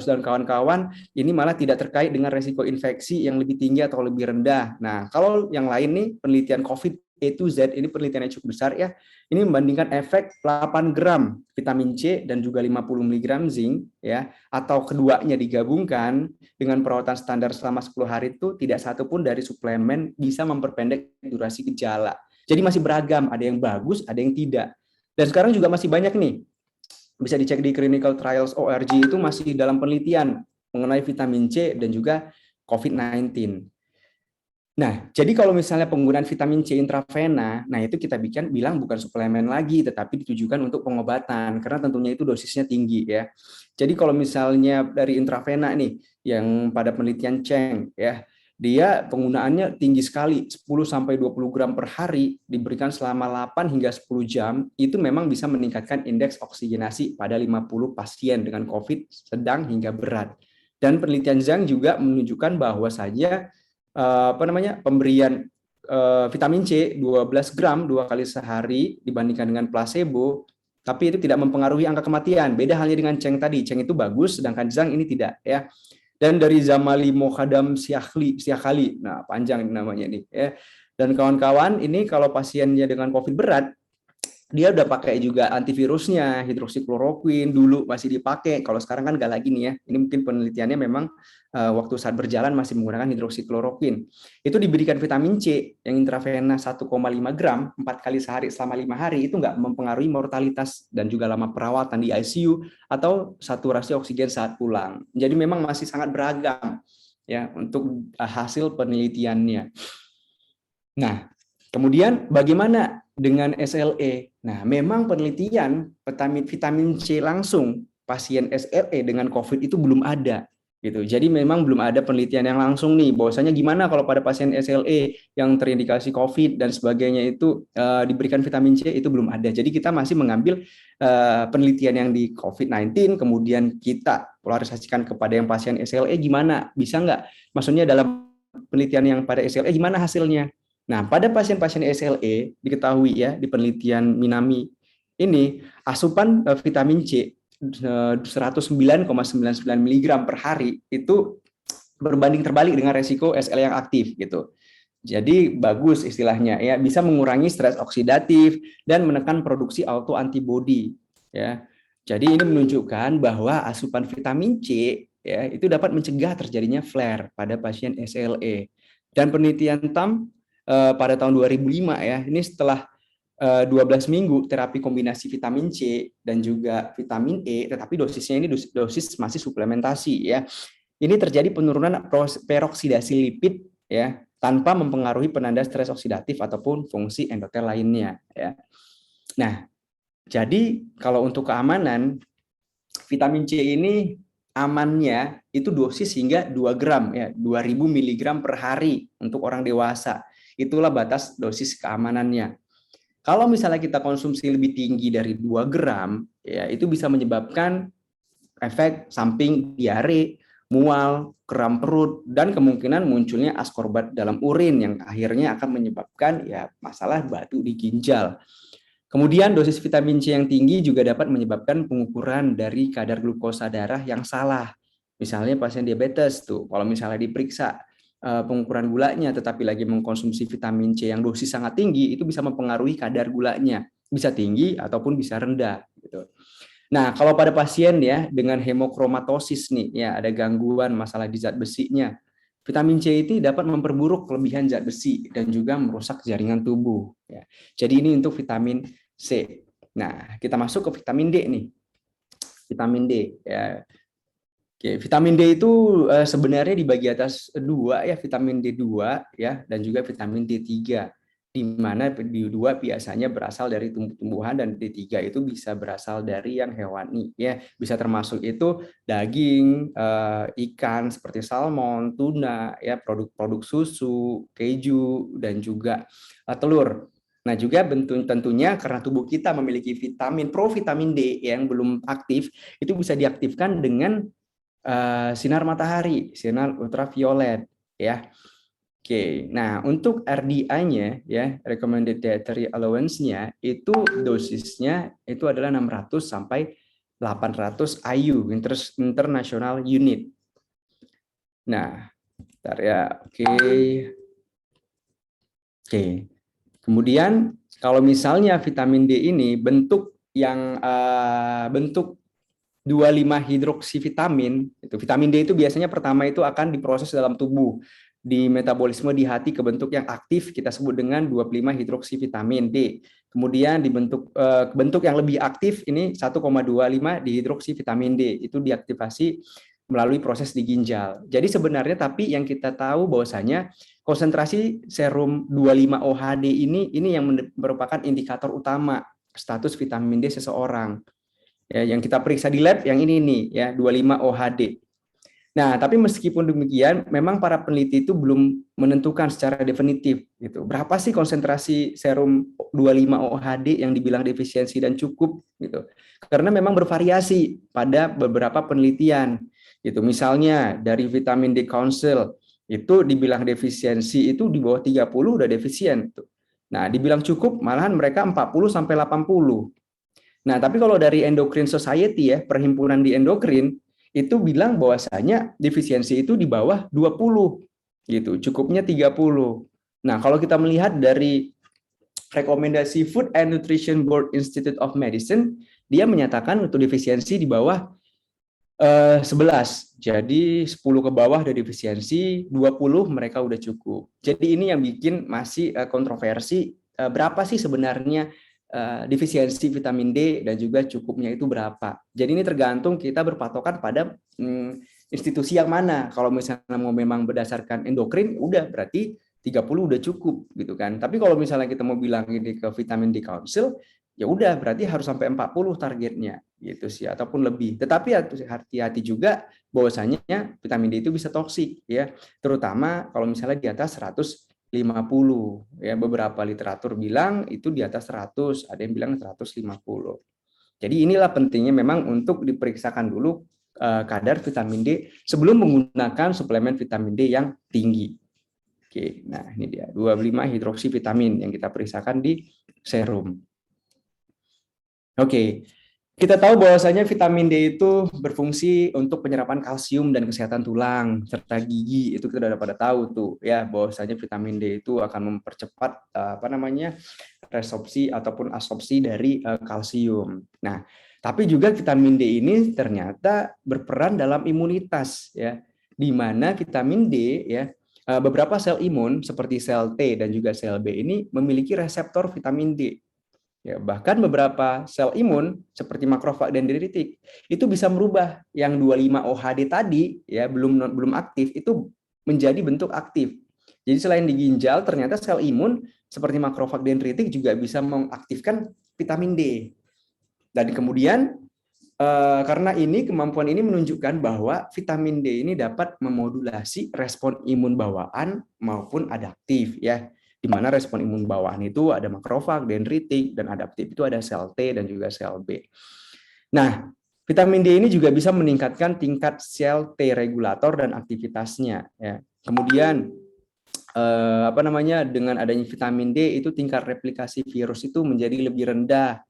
dan kawan-kawan ini malah tidak terkait dengan resiko infeksi yang lebih tinggi atau lebih rendah. Nah, kalau yang lain nih penelitian COVID A to Z ini penelitiannya cukup besar ya. Ini membandingkan efek 8 gram vitamin C dan juga 50 mg zinc ya, atau keduanya digabungkan dengan perawatan standar selama 10 hari itu tidak satu pun dari suplemen bisa memperpendek durasi gejala. Jadi masih beragam, ada yang bagus, ada yang tidak. Dan sekarang juga masih banyak nih, bisa dicek di clinicaltrials.org itu masih dalam penelitian mengenai vitamin C dan juga COVID-19. Nah, jadi kalau misalnya penggunaan vitamin C intravena, nah itu kita bilang bukan suplemen lagi, tetapi ditujukan untuk pengobatan, karena tentunya itu dosisnya tinggi ya. Jadi kalau misalnya dari intravena nih, yang pada penelitian Cheng ya, dia penggunaannya tinggi sekali, 10-20 gram per hari, diberikan selama 8 hingga 10 jam, itu memang bisa meningkatkan indeks oksigenasi pada 50 pasien dengan COVID sedang hingga berat. Dan penelitian Zhang juga menunjukkan bahwa saja pemberian vitamin C 12 gram 2 kali sehari dibandingkan dengan placebo, tapi itu tidak mempengaruhi angka kematian. Beda halnya dengan Cheng tadi, Cheng itu bagus, sedangkan Zhang ini tidak ya. Dan dari Zamali Mokhadam Siakhali, nah panjang namanya nih ya. Dan kawan-kawan ini kalau pasiennya dengan COVID berat, dia udah pakai juga antivirusnya, hidroksikloroquine dulu masih dipakai. Kalau sekarang kan nggak lagi nih ya. Ini mungkin penelitiannya memang waktu saat berjalan masih menggunakan hidroksikloroquine. Itu diberikan vitamin C yang intravena 1,5 gram 4 kali sehari selama 5 hari itu nggak mempengaruhi mortalitas dan juga lama perawatan di ICU atau saturasi oksigen saat pulang. Jadi memang masih sangat beragam ya untuk hasil penelitiannya. Nah, kemudian bagaimana dengan SLE? Nah, memang penelitian vitamin C langsung pasien SLE dengan COVID itu belum ada. Gitu. Jadi memang belum ada penelitian yang langsung nih, bahwasanya gimana kalau pada pasien SLE yang terindikasi COVID dan sebagainya itu diberikan vitamin C, itu belum ada. Jadi kita masih mengambil penelitian yang di COVID-19, kemudian kita polarisasikan kepada yang pasien SLE gimana, bisa nggak? Maksudnya dalam penelitian yang pada SLE gimana hasilnya? Nah, pada pasien-pasien SLE diketahui ya di penelitian Minami ini asupan vitamin C 109,99 mg per hari itu berbanding terbalik dengan resiko SLE yang aktif gitu. Jadi bagus istilahnya ya, bisa mengurangi stres oksidatif dan menekan produksi autoantibody ya. Jadi ini menunjukkan bahwa asupan vitamin C ya itu dapat mencegah terjadinya flare pada pasien SLE. Dan penelitian TAM pada tahun 2005 ya, ini setelah 12 minggu terapi kombinasi vitamin C dan juga vitamin E, tetapi dosisnya ini dosis masih suplementasi ya. Ini terjadi penurunan peroksidasi lipid ya, tanpa mempengaruhi penanda stres oksidatif ataupun fungsi endotel lainnya ya. Nah, jadi kalau untuk keamanan vitamin C ini amannya itu dosis hingga 2 gram ya, 2000 mg per hari untuk orang dewasa. Itulah batas dosis keamanannya. Kalau misalnya kita konsumsi lebih tinggi dari 2 gram, ya itu bisa menyebabkan efek samping diare, mual, kram perut, dan kemungkinan munculnya askorbat dalam urin yang akhirnya akan menyebabkan ya masalah batu di ginjal. Kemudian dosis vitamin C yang tinggi juga dapat menyebabkan pengukuran dari kadar glukosa darah yang salah. Misalnya pasien diabetes tuh, kalau misalnya diperiksa pengukuran gulanya tetapi lagi mengkonsumsi vitamin C yang dosis sangat tinggi, itu bisa mempengaruhi kadar gulanya, bisa tinggi ataupun bisa rendah gitu. Nah, kalau pada pasien ya dengan hemokromatosis nih ya, ada gangguan masalah di zat besinya, vitamin C itu dapat memperburuk kelebihan zat besi dan juga merusak jaringan tubuh ya. Jadi ini untuk vitamin C. Nah, kita masuk ke vitamin D nih. Vitamin D ya. Oke, vitamin D itu sebenarnya dibagi atas 2 ya, vitamin D2 ya dan juga vitamin D3. Di mana D2 biasanya berasal dari tumbuh-tumbuhan dan D3 itu bisa berasal dari yang hewani ya. Bisa termasuk itu daging, ikan seperti salmon, tuna ya, produk-produk susu, keju dan juga telur. Nah, juga tentunya karena tubuh kita memiliki provitamin D yang belum aktif, itu bisa diaktifkan dengan sinar matahari, sinar ultraviolet ya. Oke, nah untuk RDA-nya ya, recommended dietary allowance-nya itu dosisnya itu adalah 600 sampai 800 IU, international unit. Nah, bentar ya. Oke. Kemudian kalau misalnya vitamin D ini bentuk 25-hidroksivitamin, itu vitamin D itu biasanya pertama itu akan diproses dalam tubuh, di metabolisme di hati ke bentuk yang aktif kita sebut dengan 25-hidroksivitamin D. Kemudian dibentuk bentuk yang lebih aktif ini 1,25 dihidroksivitamin D, itu diaktifasi melalui proses di ginjal. Jadi sebenarnya tapi yang kita tahu bahwasanya konsentrasi serum 25-OHD ini yang merupakan indikator utama status vitamin D seseorang. Ya, yang kita periksa di lab yang ini nih ya, 25-OHD. Nah, tapi meskipun demikian memang para peneliti itu belum menentukan secara definitif gitu. Berapa sih konsentrasi serum 25-OHD yang dibilang defisiensi dan cukup gitu. Karena memang bervariasi pada beberapa penelitian gitu. Misalnya dari Vitamin D Council itu dibilang defisiensi itu di bawah 30 udah defisien tuh. Nah, dibilang cukup malahan mereka 40 sampai 80. Nah, tapi kalau dari Endocrine Society ya, perhimpunan di endokrin, itu bilang bahwasanya defisiensi itu di bawah 20 gitu, cukupnya 30. Nah, kalau kita melihat dari rekomendasi Food and Nutrition Board Institute of Medicine, dia menyatakan untuk defisiensi di bawah 11. Jadi 10 ke bawah ada defisiensi, 20 mereka udah cukup. Jadi ini yang bikin masih kontroversi berapa sih sebenarnya defisiensi vitamin D dan juga cukupnya itu berapa. Jadi ini tergantung kita berpatokan pada institusi yang mana. Kalau misalnya mau memang berdasarkan endokrin, udah berarti 30 udah cukup gitu kan. Tapi kalau misalnya kita mau bilang ini ke Vitamin D Council, ya udah berarti harus sampai 40 targetnya gitu sih ataupun lebih. Tetapi hati-hati juga bahwasanya vitamin D itu bisa toksik ya, terutama kalau misalnya di atas 150 ya, beberapa literatur bilang itu di atas 100, ada yang bilang 150. Jadi inilah pentingnya memang untuk diperiksakan dulu kadar vitamin D sebelum menggunakan suplemen vitamin D yang tinggi. Oke, nah ini dia 25-hidroksivitamin yang kita periksakan di serum. Oke. Kita tahu bahwasanya vitamin D itu berfungsi untuk penyerapan kalsium dan kesehatan tulang serta gigi. Itu kita sudah pada tahu tuh ya, bahwasanya vitamin D itu akan mempercepat resorpsi ataupun absorpsi dari kalsium. Nah, tapi juga vitamin D ini ternyata berperan dalam imunitas ya, di mana vitamin D ya beberapa sel imun seperti sel T dan juga sel B ini memiliki reseptor vitamin D. Ya, bahkan beberapa sel imun seperti makrofag dan dendritik itu bisa merubah yang 25-OHD tadi ya belum aktif itu menjadi bentuk aktif. Jadi selain di ginjal ternyata sel imun seperti makrofag dan dendritik juga bisa mengaktifkan vitamin D. Dan kemudian karena kemampuan ini menunjukkan bahwa vitamin D ini dapat memodulasi respon imun bawaan maupun adaptif ya. Di mana respon imun bawaan itu ada makrofag, dendritik, dan adaptif itu ada sel T dan juga sel B. Nah, vitamin D ini juga bisa meningkatkan tingkat sel T regulator dan aktivitasnya ya. Kemudian dengan adanya vitamin D itu tingkat replikasi virus itu menjadi lebih rendah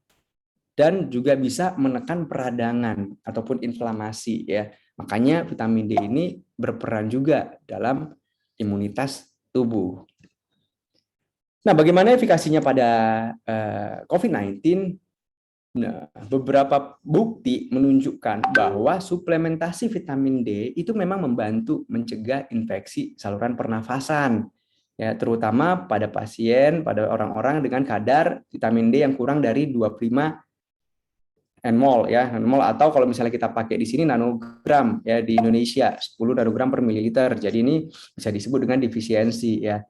dan juga bisa menekan peradangan ataupun inflamasi ya. Makanya vitamin D ini berperan juga dalam imunitas tubuh. Nah, bagaimana efikasinya pada COVID-19? Nah, beberapa bukti menunjukkan bahwa suplementasi vitamin D itu memang membantu mencegah infeksi saluran pernafasan. Ya, terutama pada pada orang-orang dengan kadar vitamin D yang kurang dari 25 nmol ya, nmol atau kalau misalnya kita pakai di sini nanogram ya di Indonesia 10 nanogram per mililiter. Jadi ini bisa disebut dengan defisiensi ya.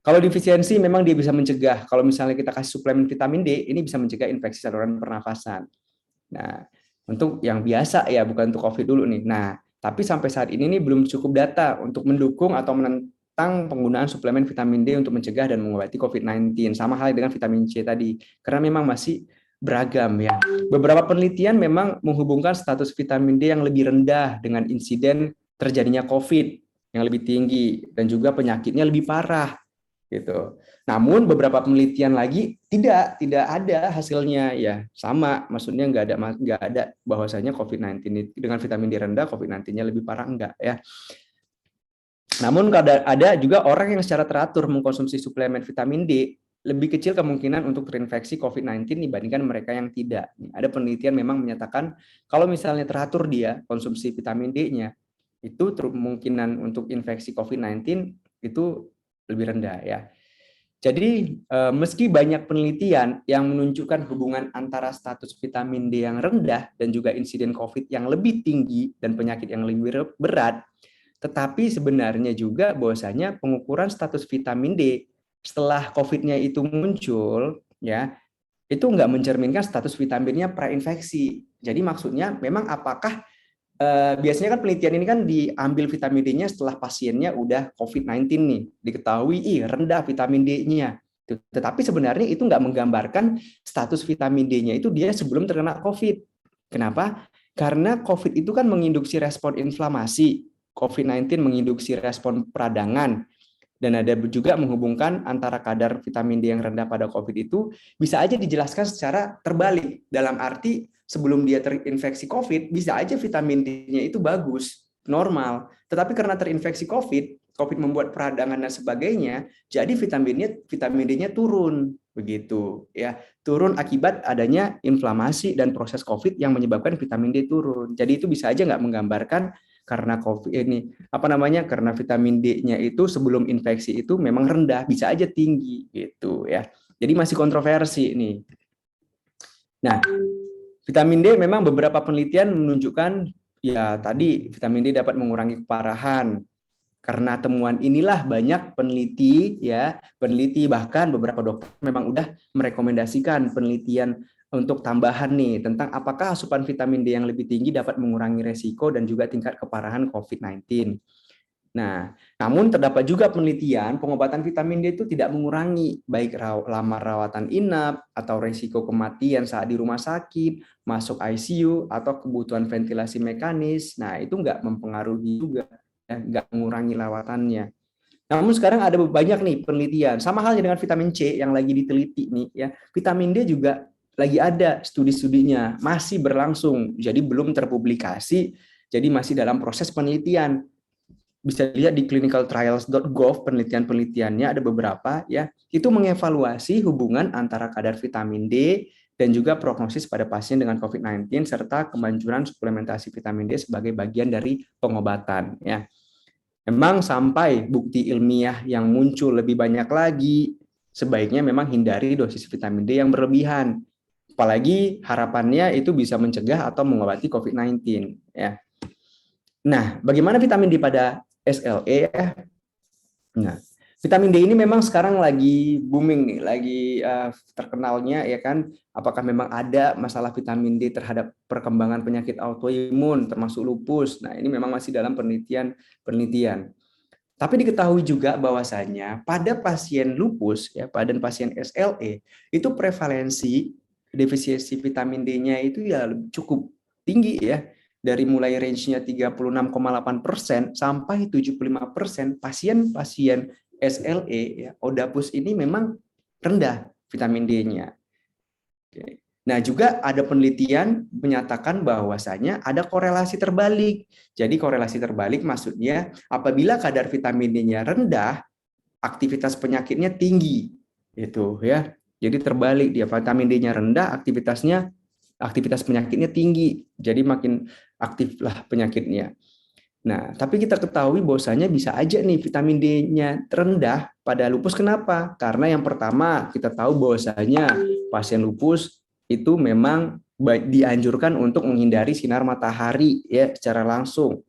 Kalau defisiensi memang dia bisa mencegah. Kalau misalnya kita kasih suplemen vitamin D, ini bisa mencegah infeksi saluran pernafasan. Nah, untuk yang biasa ya, bukan untuk COVID dulu nih. Nah, tapi sampai saat ini nih belum cukup data untuk mendukung atau menentang penggunaan suplemen vitamin D untuk mencegah dan mengobati COVID-19. Sama halnya dengan vitamin C tadi. Karena memang masih beragam ya. Beberapa penelitian memang menghubungkan status vitamin D yang lebih rendah dengan insiden terjadinya COVID yang lebih tinggi dan juga penyakitnya lebih parah gitu. Namun beberapa penelitian lagi tidak ada hasilnya ya sama, maksudnya nggak ada bahwasanya COVID-19 dengan vitamin D rendah COVID-19-nya lebih parah enggak ya. Namun ada juga orang yang secara teratur mengkonsumsi suplemen vitamin D lebih kecil kemungkinan untuk terinfeksi COVID-19 dibandingkan mereka yang tidak. Ada penelitian memang menyatakan kalau misalnya teratur dia konsumsi vitamin D-nya, itu kemungkinan untuk infeksi COVID-19 itu lebih rendah ya. Jadi meski banyak penelitian yang menunjukkan hubungan antara status vitamin D yang rendah dan juga insiden COVID yang lebih tinggi dan penyakit yang lebih berat, tetapi sebenarnya juga bahwasanya pengukuran status vitamin D setelah COVID-nya itu muncul, ya itu nggak mencerminkan status vitaminnya prainfeksi. Jadi maksudnya memang apakah biasanya kan penelitian ini kan diambil vitamin D-nya setelah pasiennya udah COVID-19 nih, diketahui rendah vitamin D-nya. Tetapi sebenarnya itu nggak menggambarkan status vitamin D-nya itu dia sebelum terkena COVID. Kenapa? Karena COVID itu kan menginduksi respon inflamasi. COVID-19 menginduksi respon peradangan. Dan ada juga menghubungkan antara kadar vitamin D yang rendah pada COVID itu bisa aja dijelaskan secara terbalik. Dalam arti sebelum dia terinfeksi COVID, bisa aja vitamin D-nya itu bagus, normal. Tetapi karena terinfeksi COVID membuat peradangan dan sebagainya, jadi vitamin D-nya turun. Begitu ya, turun akibat adanya inflamasi dan proses COVID yang menyebabkan vitamin D turun. Jadi itu bisa aja nggak menggambarkan karena COVID ini karena vitamin D-nya itu sebelum infeksi itu memang rendah, bisa aja tinggi gitu ya. Jadi masih kontroversi nih. Nah, vitamin D memang beberapa penelitian menunjukkan ya tadi vitamin D dapat mengurangi keparahan. Karena temuan inilah banyak peneliti bahkan beberapa dokter memang udah merekomendasikan penelitian untuk tambahan nih tentang apakah asupan vitamin D yang lebih tinggi dapat mengurangi resiko dan juga tingkat keparahan COVID-19. Nah, namun terdapat juga penelitian pengobatan vitamin D itu tidak mengurangi baik lama rawatan inap atau resiko kematian saat di rumah sakit, masuk ICU atau kebutuhan ventilasi mekanis. Nah, itu nggak mempengaruhi juga, nggak mengurangi lawatannya. Namun sekarang ada banyak nih penelitian, sama halnya dengan vitamin C yang lagi diteliti nih ya. Vitamin D juga lagi ada studi-studinya, masih berlangsung, jadi belum terpublikasi, jadi masih dalam proses penelitian. Bisa lihat di clinicaltrials.gov penelitian-penelitiannya ada beberapa ya, itu mengevaluasi hubungan antara kadar vitamin D dan juga prognosis pada pasien dengan COVID-19 serta kemanjuran suplementasi vitamin D sebagai bagian dari pengobatan ya. Memang sampai bukti ilmiah yang muncul lebih banyak lagi, sebaiknya memang hindari dosis vitamin D yang berlebihan. Apalagi harapannya itu bisa mencegah atau mengobati COVID-19 ya. Nah, bagaimana vitamin D pada SLE ya? Nah, vitamin D ini memang sekarang lagi booming nih, lagi terkenalnya ya kan. Apakah memang ada masalah vitamin D terhadap perkembangan penyakit autoimun termasuk lupus? Nah, ini memang masih dalam penelitian. Tapi diketahui juga bahwasanya pada pasien lupus ya, pada pasien SLE itu prevalensi defisiensi vitamin D-nya itu ya cukup tinggi ya. Dari mulai range-nya 36,8% sampai 75% pasien-pasien SLE ya, ODAPUS ini memang rendah vitamin D-nya. Oke. Nah, juga ada penelitian menyatakan bahwasanya ada korelasi terbalik. Jadi korelasi terbalik maksudnya apabila kadar vitamin D-nya rendah, aktivitas penyakitnya tinggi. Itu ya. Jadi terbalik, dia vitamin D-nya rendah, aktivitas penyakitnya tinggi. Jadi makin aktiflah penyakitnya. Nah, tapi kita ketahui bahwasanya bisa aja nih vitamin D-nya rendah pada lupus. Kenapa? Karena yang pertama kita tahu bahwasanya pasien lupus itu memang dianjurkan untuk menghindari sinar matahari ya secara langsung.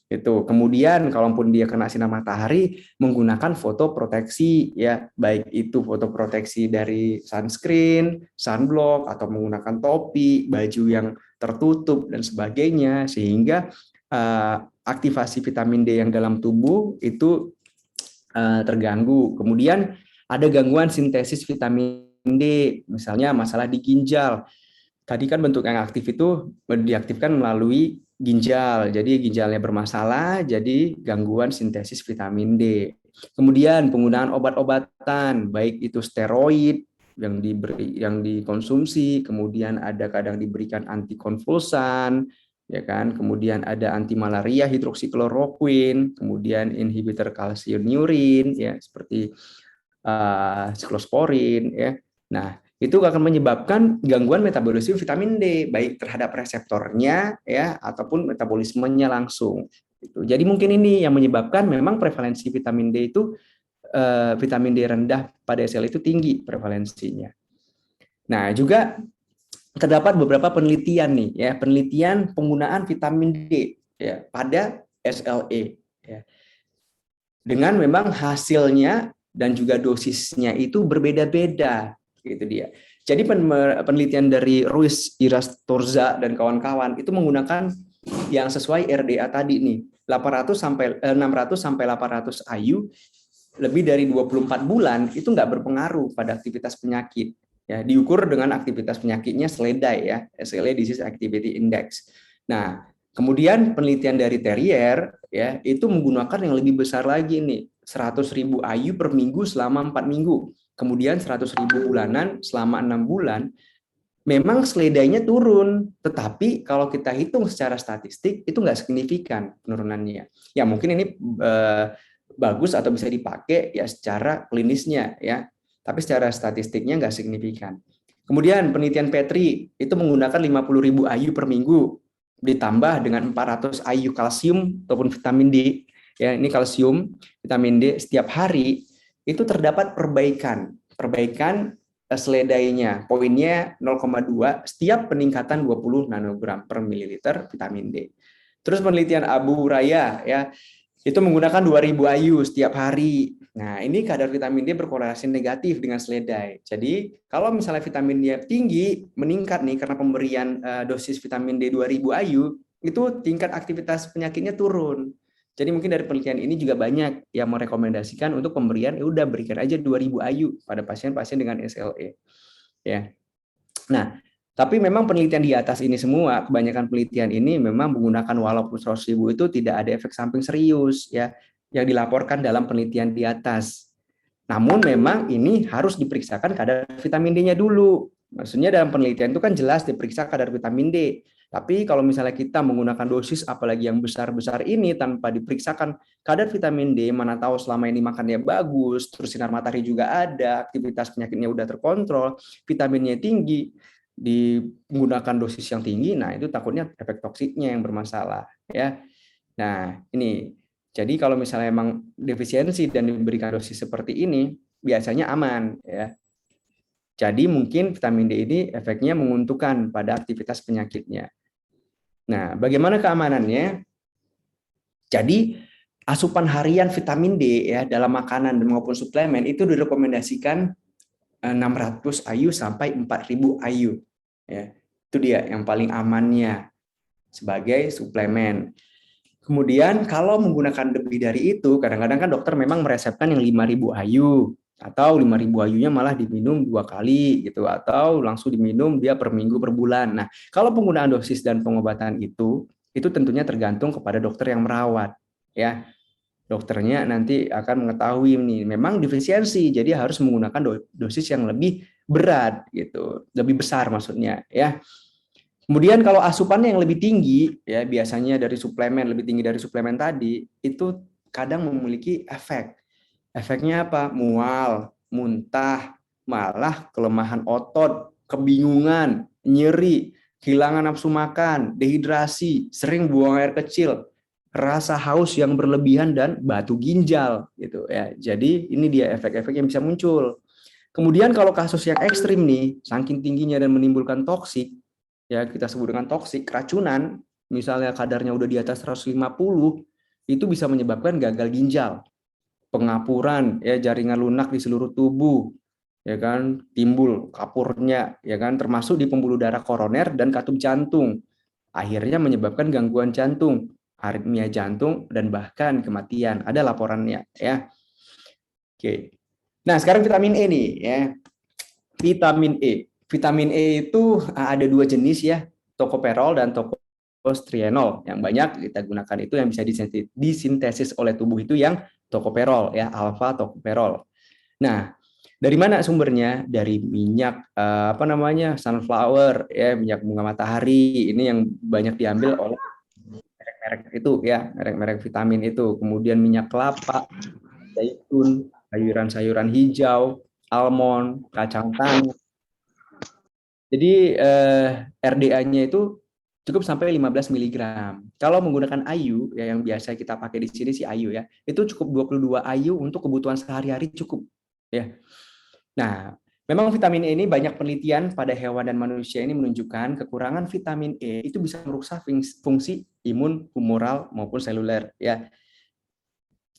Itu. Kemudian kalaupun dia kena sinar matahari menggunakan fotoproteksi ya, baik itu fotoproteksi dari sunscreen, sunblock atau menggunakan topi, baju yang tertutup dan sebagainya sehingga aktivasi vitamin D yang dalam tubuh itu terganggu. Kemudian ada gangguan sintesis vitamin D, misalnya masalah di ginjal. Tadi kan bentuk yang aktif itu diaktifkan melalui ginjal, jadi ginjalnya bermasalah, jadi gangguan sintesis vitamin D. Kemudian penggunaan obat-obatan, baik itu steroid yang dikonsumsi, kemudian ada kadang diberikan antikonvulsan, ya kan, kemudian ada anti malaria hidroksikloroquine, kemudian inhibitor kalsiumyurin ya seperti siklosporin ya. Nah, itu akan menyebabkan gangguan metabolisme vitamin D baik terhadap reseptornya ya ataupun metabolismenya langsung. Jadi mungkin ini yang menyebabkan memang prevalensi vitamin D itu vitamin D rendah pada SLE itu tinggi prevalensinya. Nah, juga terdapat beberapa penelitian nih ya, penelitian penggunaan vitamin D ya pada SLE ya. Dengan memang hasilnya dan juga dosisnya itu berbeda-beda gitu dia. Jadi penelitian dari Ruiz Irastorza dan kawan-kawan itu menggunakan yang sesuai RDA tadi nih, 600 sampai 800 IU lebih dari 24 bulan itu nggak berpengaruh pada aktivitas penyakit. Ya, diukur dengan aktivitas penyakitnya SLEDAI ya, SLE Disease Activity Index. Nah, kemudian penelitian dari Terrier ya itu menggunakan yang lebih besar lagi nih, 100.000 IU per minggu selama 4 minggu. Kemudian 100.000 bulanan selama 6 bulan, memang SLEDAI-nya turun. Tetapi kalau kita hitung secara statistik, itu nggak signifikan penurunannya. Ya mungkin ini bagus atau bisa dipakai ya secara klinisnya ya. Tapi secara statistiknya nggak signifikan. Kemudian penelitian Petri itu menggunakan 50.000 IU per minggu, ditambah dengan 400 IU kalsium ataupun vitamin D. Ya, ini kalsium, vitamin D setiap hari. Itu terdapat perbaikan SLEDAI-nya, poinnya 0,2 setiap peningkatan 20 nanogram per mililiter vitamin D. Terus penelitian Abu Raya ya, itu menggunakan 2.000 IU setiap hari. Nah, ini kadar vitamin D berkorelasi negatif dengan SLEDAI. Jadi, kalau misalnya vitamin D tinggi, meningkat nih karena pemberian dosis vitamin D 2.000 IU, itu tingkat aktivitas penyakitnya turun. Jadi mungkin dari penelitian ini juga banyak yang merekomendasikan untuk pemberian ya udah berikan aja 2.000 IU pada pasien-pasien dengan SLE. Ya. Nah, tapi memang penelitian di atas ini semua, kebanyakan penelitian ini memang menggunakan walaupun 100.000 itu tidak ada efek samping serius ya yang dilaporkan dalam penelitian di atas. Namun memang ini harus diperiksakan kadar vitamin D-nya dulu. Maksudnya dalam penelitian itu kan jelas diperiksa kadar vitamin D. Tapi kalau misalnya kita menggunakan dosis apalagi yang besar-besar ini tanpa diperiksakan kadar vitamin D, mana tahu selama ini makannya bagus, terus sinar matahari juga ada, aktivitas penyakitnya udah terkontrol, vitaminnya tinggi, menggunakan dosis yang tinggi, nah itu takutnya efek toksiknya yang bermasalah ya. Nah, ini. Jadi kalau misalnya memang defisiensi dan diberikan dosis seperti ini, biasanya aman ya. Jadi mungkin vitamin D ini efeknya menguntungkan pada aktivitas penyakitnya. Nah, bagaimana keamanannya? Jadi asupan harian vitamin D ya dalam makanan dan maupun suplemen itu direkomendasikan 600 IU sampai 4000 IU. Ya, itu dia yang paling amannya sebagai suplemen. Kemudian kalau menggunakan lebih dari itu, kadang-kadang kan dokter memang meresepkan yang 5000 IU atau 5000 IU-nya malah diminum 2 kali gitu atau langsung diminum dia per minggu per bulan. Nah, kalau penggunaan dosis dan pengobatan itu tentunya tergantung kepada dokter yang merawat ya. Dokternya nanti akan mengetahui nih memang defisiensi, jadi harus menggunakan dosis yang lebih berat gitu, lebih besar maksudnya ya. Kemudian kalau asupannya yang lebih tinggi, ya biasanya dari suplemen, lebih tinggi dari suplemen tadi, itu kadang memiliki efek. Efeknya apa? Mual, muntah, malah kelemahan otot, kebingungan, nyeri, kehilangan nafsu makan, dehidrasi, sering buang air kecil, rasa haus yang berlebihan dan batu ginjal gitu ya. Jadi ini dia efek-efek yang bisa muncul. Kemudian kalau kasus yang ekstrim nih, saking tingginya dan menimbulkan toksik, ya kita sebut dengan toksik, keracunan, misalnya kadarnya udah di atas 150, itu bisa menyebabkan gagal ginjal, pengapuran, ya jaringan lunak di seluruh tubuh, ya kan, timbul kapurnya, ya kan, termasuk di pembuluh darah koroner dan katup jantung. Akhirnya menyebabkan gangguan jantung, aritmia jantung dan bahkan kematian. Ada laporannya, ya. Oke. Nah, sekarang vitamin E nih, ya. Vitamin E. Vitamin E itu ada 2 jenis ya, tokoperol dan tokostrienol. Yang banyak kita gunakan itu yang bisa disintesis oleh tubuh itu yang tokoperol ya, alfa tokoperol. Nah, dari mana sumbernya? Dari minyak sunflower ya, minyak bunga matahari. Ini yang banyak diambil oleh merek-merek itu ya, merek-merek vitamin itu. Kemudian minyak kelapa, zaitun, sayuran-sayuran hijau, almond, kacang tanah. Jadi RDA-nya itu cukup sampai 15 mg. Kalau menggunakan IU ya yang biasa kita pakai di sini si IU ya, itu cukup 22 IU untuk kebutuhan sehari-hari cukup ya. Nah, memang vitamin E ini banyak penelitian pada hewan dan manusia ini menunjukkan kekurangan vitamin E itu bisa merusak fungsi imun humoral maupun seluler ya.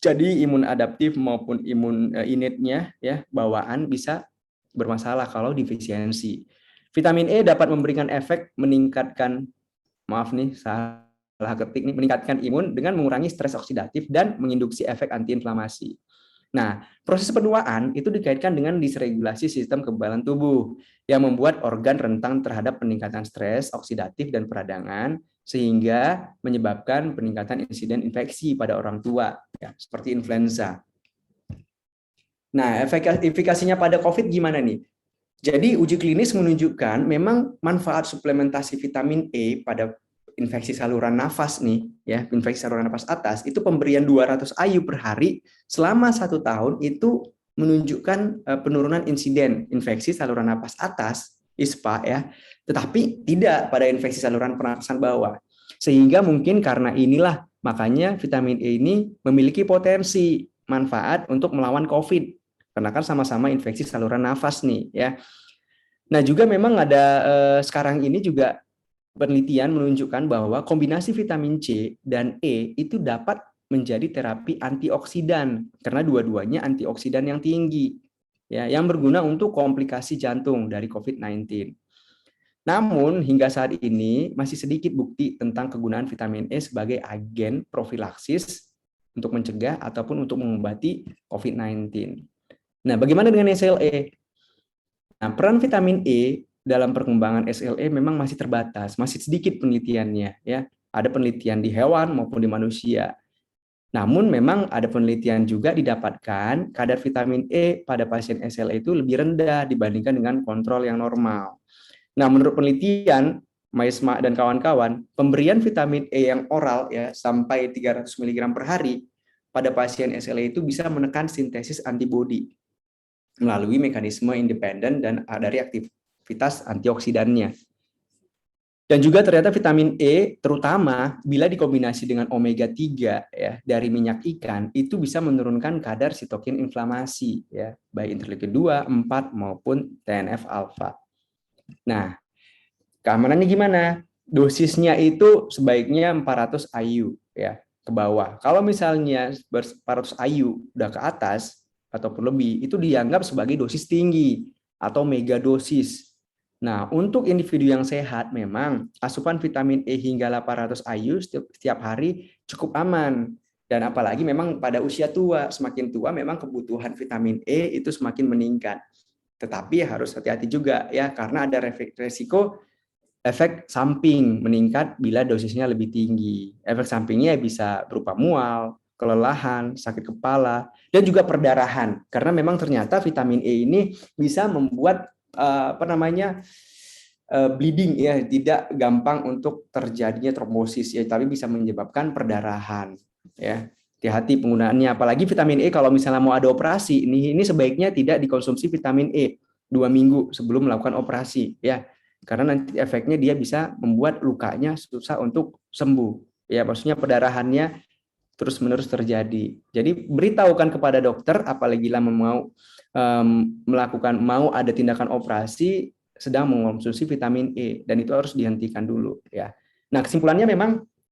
Jadi imun adaptif maupun imun innate-nya ya bawaan bisa bermasalah kalau defisiensi. Vitamin E dapat memberikan efek meningkatkan, maaf nih salah ketik nih, meningkatkan imun dengan mengurangi stres oksidatif dan menginduksi efek antiinflamasi. Nah, proses penuaan itu dikaitkan dengan disregulasi sistem kekebalan tubuh yang membuat organ rentan terhadap peningkatan stres oksidatif dan peradangan sehingga menyebabkan peningkatan insiden infeksi pada orang tua ya, seperti influenza. Nah, efikasinya pada COVID gimana nih? Jadi uji klinis menunjukkan memang manfaat suplementasi vitamin E pada infeksi saluran nafas nih, ya infeksi saluran nafas atas itu pemberian 200 IU per hari selama 1 tahun itu menunjukkan penurunan insiden infeksi saluran nafas atas (ISPA) ya, tetapi tidak pada infeksi saluran pernapasan bawah. Sehingga mungkin karena inilah makanya vitamin E ini memiliki potensi manfaat untuk melawan COVID. Karena kan sama-sama infeksi saluran nafas nih ya. Nah juga memang ada sekarang ini juga penelitian menunjukkan bahwa kombinasi vitamin C dan E itu dapat menjadi terapi antioksidan karena dua-duanya antioksidan yang tinggi ya yang berguna untuk komplikasi jantung dari COVID-19. Namun hingga saat ini masih sedikit bukti tentang kegunaan vitamin E sebagai agen profilaksis untuk mencegah ataupun untuk mengobati COVID-19. Nah, bagaimana dengan SLE? Nah, peran vitamin E dalam perkembangan SLE memang masih terbatas, masih sedikit penelitiannya ya. Ada penelitian di hewan maupun di manusia. Namun memang ada penelitian juga didapatkan kadar vitamin E pada pasien SLE itu lebih rendah dibandingkan dengan kontrol yang normal. Nah, menurut penelitian Maisma dan kawan-kawan, pemberian vitamin E yang oral ya sampai 300 mg per hari pada pasien SLE itu bisa menekan sintesis antibodi melalui mekanisme independen dan dari aktivitas antioksidannya. Dan juga ternyata vitamin E terutama bila dikombinasi dengan omega 3 ya dari minyak ikan itu bisa menurunkan kadar sitokin inflamasi ya, baik interleukin 2, 4 maupun TNF alfa. Nah, keamanannya gimana? Dosisnya itu sebaiknya 400 IU ya ke bawah. Kalau misalnya 400 IU udah ke atas ataupun lebih itu dianggap sebagai dosis tinggi atau megadosis. Nah, untuk individu yang sehat memang asupan vitamin E hingga 800 IU setiap hari cukup aman. Dan apalagi memang pada usia tua, semakin tua memang kebutuhan vitamin E itu semakin meningkat. Tetapi harus hati-hati juga ya karena ada resiko efek samping meningkat bila dosisnya lebih tinggi. Efek sampingnya bisa berupa mual, kelelahan, sakit kepala, dan juga perdarahan. Karena memang ternyata vitamin E ini bisa membuat bleeding ya, tidak gampang untuk terjadinya trombosis ya, tapi bisa menyebabkan perdarahan ya. Hati-hati penggunaannya, apalagi vitamin E kalau misalnya mau ada operasi, ini sebaiknya tidak dikonsumsi vitamin E 2 minggu sebelum melakukan operasi ya. Karena nanti efeknya dia bisa membuat lukanya susah untuk sembuh. Ya, maksudnya perdarahannya terus-menerus terjadi. Jadi beritahukan kepada dokter apabila mau mau ada tindakan operasi sedang mengonsumsi vitamin E dan itu harus dihentikan dulu ya. Nah, kesimpulannya memang